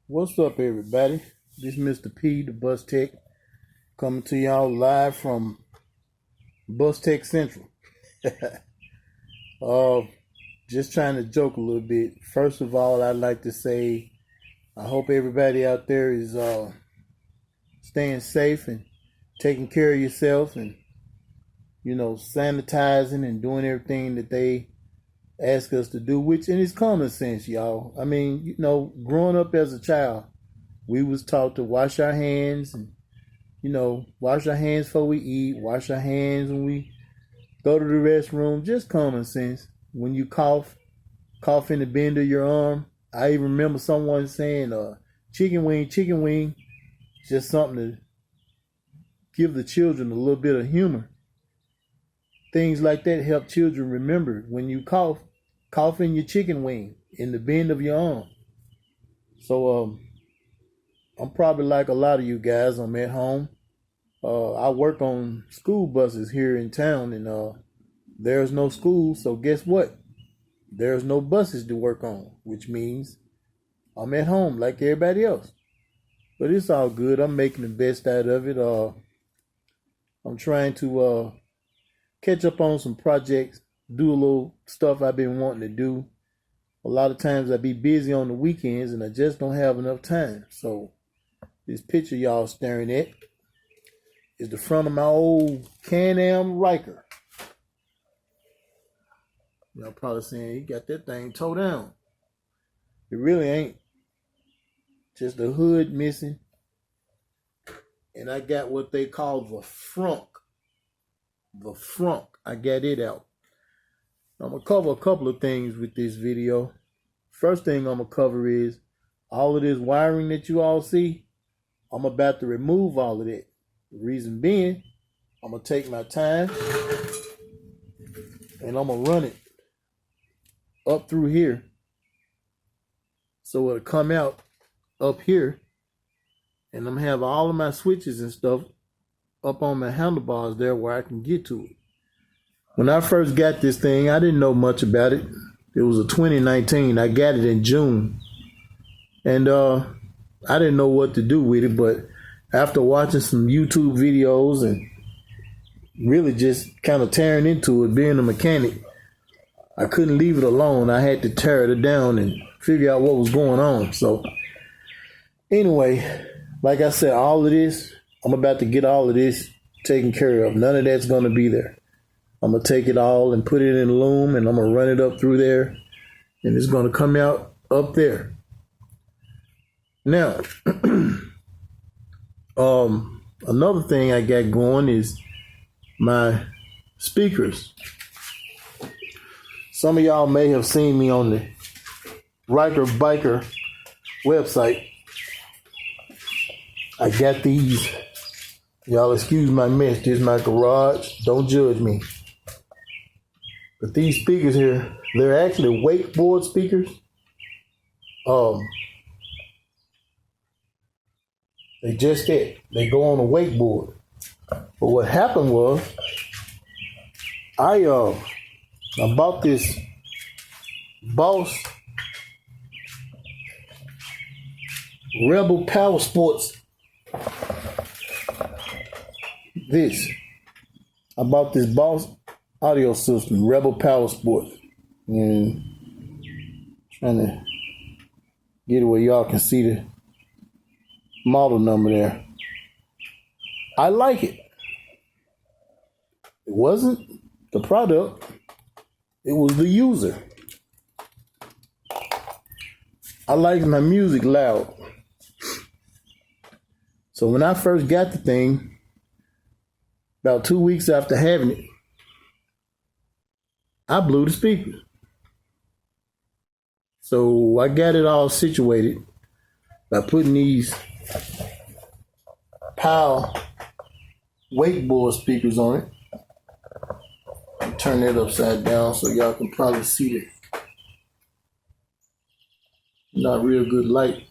What's up, everybody? This is Mr. P, the Bus Tech, coming to y'all live from Bus Tech Central. uh, just trying to joke a little bit. First of all, I'd like to say I hope everybody out there is staying safe and taking care of yourself and, sanitizing and doing everything that they ask us to do, which in its common sense, y'all. I mean, growing up as a child, we was taught to wash our hands and, wash our hands before we eat, wash our hands when we go to the restroom, just common sense. When you cough in the bend of your arm. I even remember someone saying, chicken wing, just something to give the children a little bit of humor. Things like that help children remember when you cough in your chicken wing in the bend of your arm. So I'm probably like a lot of you guys. I'm at home. I work on school buses here in town, and there's no school. So guess what? There's no buses to work on, which means I'm at home like everybody else. But it's all good. I'm making the best out of it. I'm trying to catch up on some projects, do a little stuff I've been wanting to do. A lot of times I be busy on the weekends and I just don't have enough time. So this picture y'all staring at is the front of my old Am Ryker. Y'all probably saying he got that thing towed down. It really ain't. Just the hood missing. And I got what they call the frunk. I got it out. I'm going to cover a couple of things with this video. First thing I'm going to cover is all of this wiring that you all see. I'm about to remove all of that. The reason being, I'm going to take my time and I'm going to run it up through here. So it'll come out up here. And I'm going to have all of my switches and stuff up on my handlebars there where I can get to it. When I first got this thing, I didn't know much about it. It was a 2019. I got it in June. And I didn't know what to do with it, but after watching some YouTube videos and really just kind of tearing into it, being a mechanic, I couldn't leave it alone. I had to tear it down and figure out what was going on. So anyway, like I said, all of this, I'm about to get all of this taken care of. None of that's going to be there. I'm going to take it all and put it in a loom, and I'm going to run it up through there, and it's going to come out up there. Now, another thing I got going is my speakers. Some of y'all may have seen me on the Ryker Biker website. I got these. Y'all excuse my mess. This is my garage. Don't judge me. But these speakers here, they're actually wakeboard speakers. They just that. They go on a wakeboard. But what happened was, I bought this Boss Rebel Power Sports. I bought this Boss audio system, Rebel Power Sports. And trying to get it where y'all can see the model number there. I like it. It wasn't the product. It was the user. I like my music loud. So when I first got the thing, about 2 weeks after having it, I blew the speaker. So I got it all situated by putting these Powell wakeboard speakers on it. Turn that upside down so y'all can probably see it. Not real good light.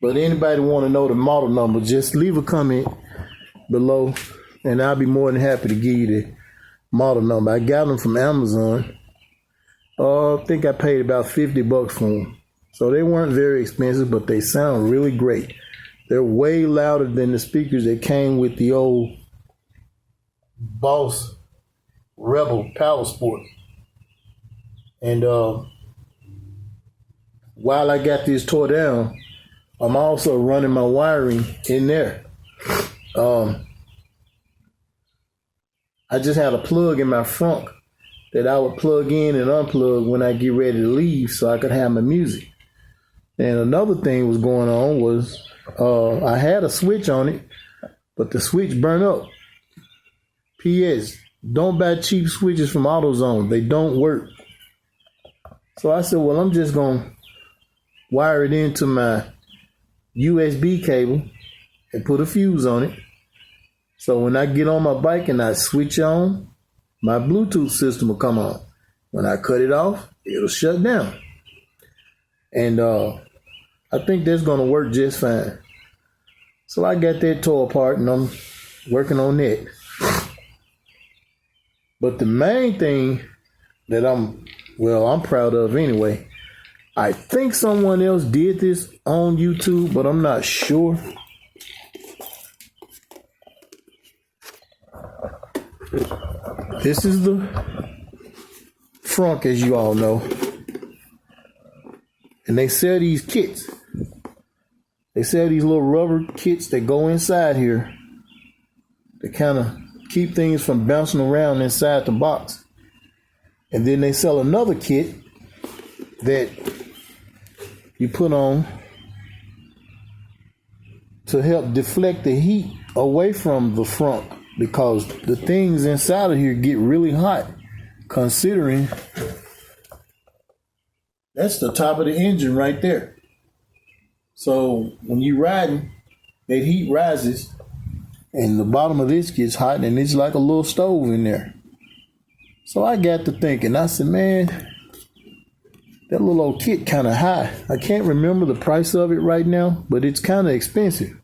But anybody want to know the model number, just leave a comment below and I'll be more than happy to give you the model number. I got them from Amazon. I think I paid about $50 for them. So they weren't very expensive, but they sound really great. They're way louder than the speakers that came with the old Boss Rebel Power Sport. And while I got this tore down, I'm also running my wiring in there. I just had a plug in my front that I would plug in and unplug when I get ready to leave so I could have my music. And another thing was going on was I had a switch on it, but the switch burnt up. P.S. Don't buy cheap switches from AutoZone. They don't work. So I said, well, I'm just going to wire it into my USB cable and put a fuse on it. So when I get on my bike and I switch on, my Bluetooth system will come on. When I cut it off, it'll shut down. And I think that's going to work just fine. So I got that tore apart and I'm working on that. But the main thing that I'm proud of anyway, I think someone else did this on YouTube, but I'm not sure. This is the front, as you all know. And they sell these kits. They sell these little rubber kits that go inside here to kind of keep things from bouncing around inside the box. And then they sell another kit that you put on to help deflect the heat away from the front, because the things inside of here get really hot, considering that's the top of the engine right there. So when you're riding, that heat rises and the bottom of this gets hot and it's like a little stove in there. So I got to thinking, I said, man, that little old kit kind of high. I can't remember the price of it right now, but it's kind of expensive.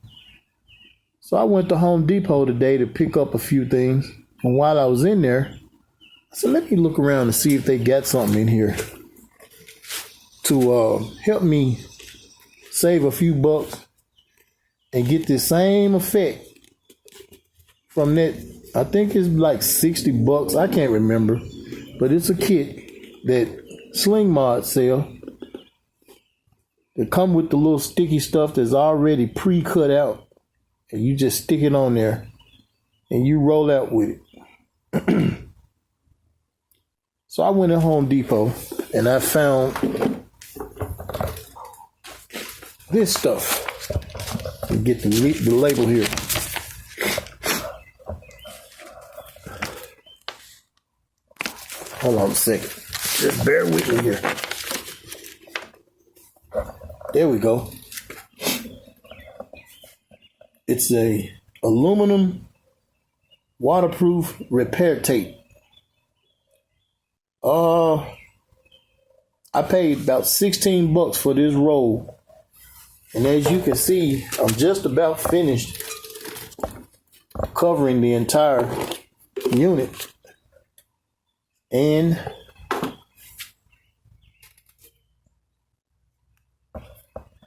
So I went to Home Depot today to pick up a few things. And while I was in there, I said, let me look around and see if they got something in here to help me save a few bucks and get the same effect from that. I think it's like $60. I can't remember, but it's a kit that Sling Mod sell. They come with the little sticky stuff that's already pre-cut out, and you just stick it on there and you roll out with it. So I went to Home Depot and I found this stuff. Get the label here. Hold on a second. Just bear with me here. There we go. It's a aluminum waterproof repair tape. I paid about $16 for this roll. And as you can see, I'm just about finished covering the entire unit. And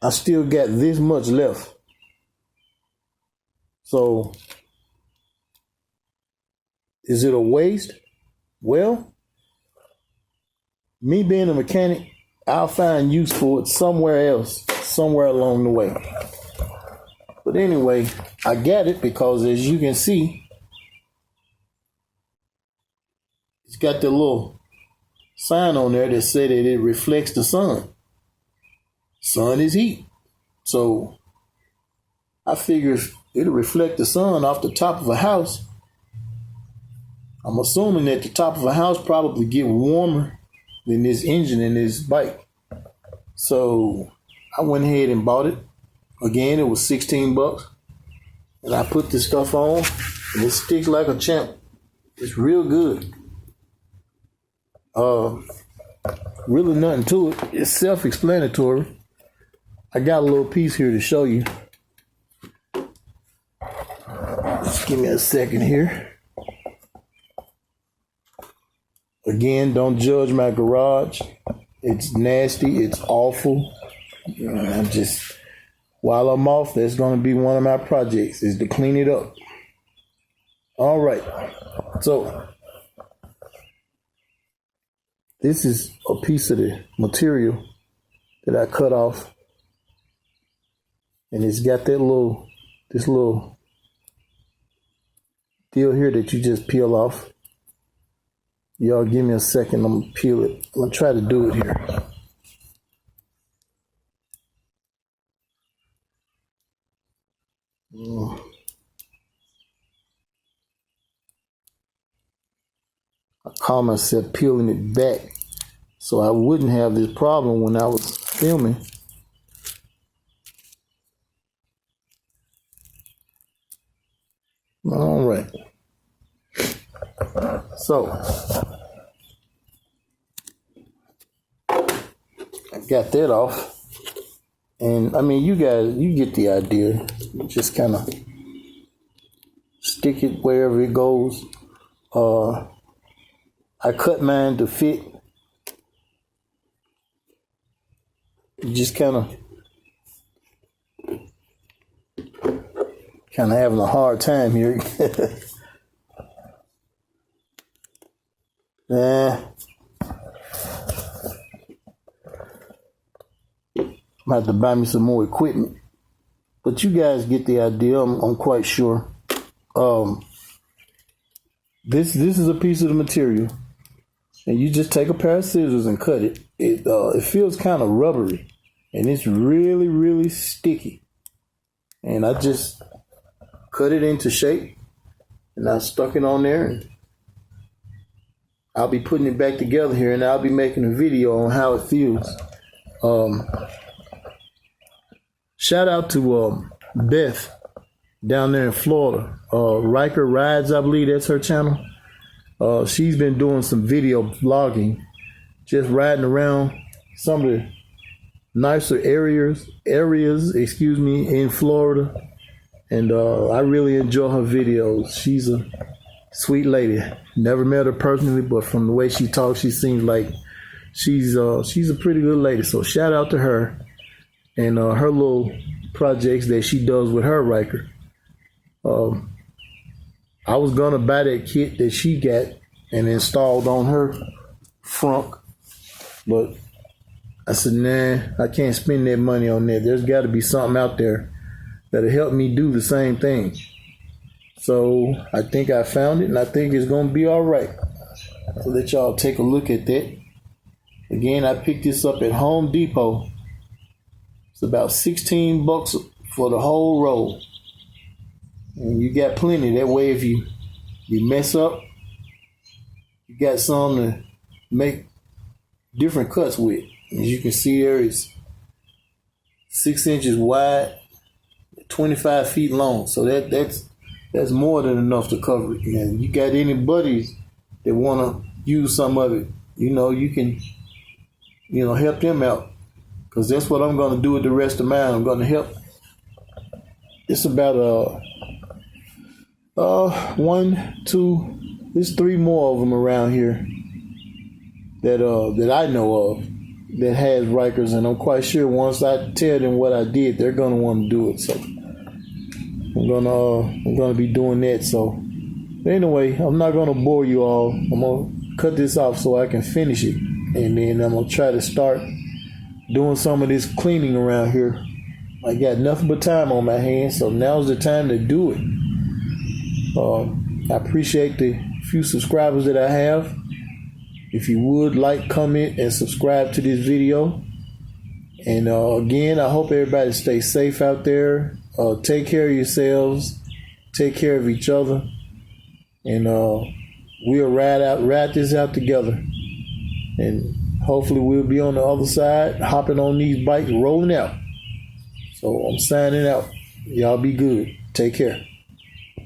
I still got this much left. So, is it a waste? Well, me being a mechanic, I'll find use for it somewhere else, somewhere along the way. But anyway, I got it because, as you can see, it's got the little sign on there that said that it reflects the sun. Sun is heat. So I figure it'll reflect the sun off the top of a house. I'm assuming that the top of a house probably get warmer than this engine in this bike. So I went ahead and bought it. Again, it was $16. And I put this stuff on and it sticks like a champ. It's real good. Really nothing to it. It's self-explanatory. I got a little piece here to show you. Just give me a second here. Again, don't judge my garage. It's nasty. It's awful. I'm just, while I'm off, that's going to be one of my projects, is to clean it up. All right. So this is a piece of the material that I cut off. And it's got that this little deal here that you just peel off. Y'all give me a second, I'm gonna peel it. I'm gonna try to do it here. I call myself peeling it back so I wouldn't have this problem when I was filming. All right. So I got that off. And I mean, you guys, you get the idea. Just kind of stick it wherever it goes. I cut mine to fit. Just kind of having a hard time here. Nah. I'm have to buy me some more equipment. But you guys get the idea, I'm quite sure. This is a piece of the material. And you just take a pair of scissors and cut it. It feels kind of rubbery. And it's really, really sticky. And I just cut it into shape. And I stuck it on there. And I'll be putting it back together here. And I'll be making a video on how it feels. Shout out to Beth down there in Florida. Ryker Rides, I believe that's her channel. She's been doing some video vlogging, just riding around some of the nicer areas, in Florida. And I really enjoy her videos. She's a sweet lady. Never met her personally, but from the way she talks, she seems like she's a pretty good lady. So shout out to her and her little projects that she does with her Ryker. I was gonna buy that kit that she got and installed on her front, but I said, nah, I can't spend that money on that. There's got to be something out there that'll help me do the same thing. So I think I found it, and I think it's gonna be all right. So let y'all take a look at that. Again, I picked this up at Home Depot. It's about $16 for the whole roll. And you got plenty. That way, if you mess up, you got some to make different cuts with. As you can see there, it's 6 inches wide, 25 feet long. So that's more than enough to cover it. And you got any buddies that want to use some of it, you can, help them out. Because that's what I'm going to do with the rest of mine. I'm going to help. It's about there's 3 more of them around here that I know of that has Rykers, and I'm quite sure once I tell them what I did, they're gonna want to do it. So I'm gonna be doing that. So anyway, I'm not gonna bore you all. I'm gonna cut this off so I can finish it, and then I'm gonna try to start doing some of this cleaning around here. I got nothing but time on my hands, so now's the time to do it. I appreciate the few subscribers that I have. If you would like, comment, and subscribe to this video. And again, I hope everybody stays safe out there. Take care of yourselves. Take care of each other. And we'll ride this out together. And hopefully we'll be on the other side, hopping on these bikes, rolling out. So I'm signing out. Y'all be good. Take care.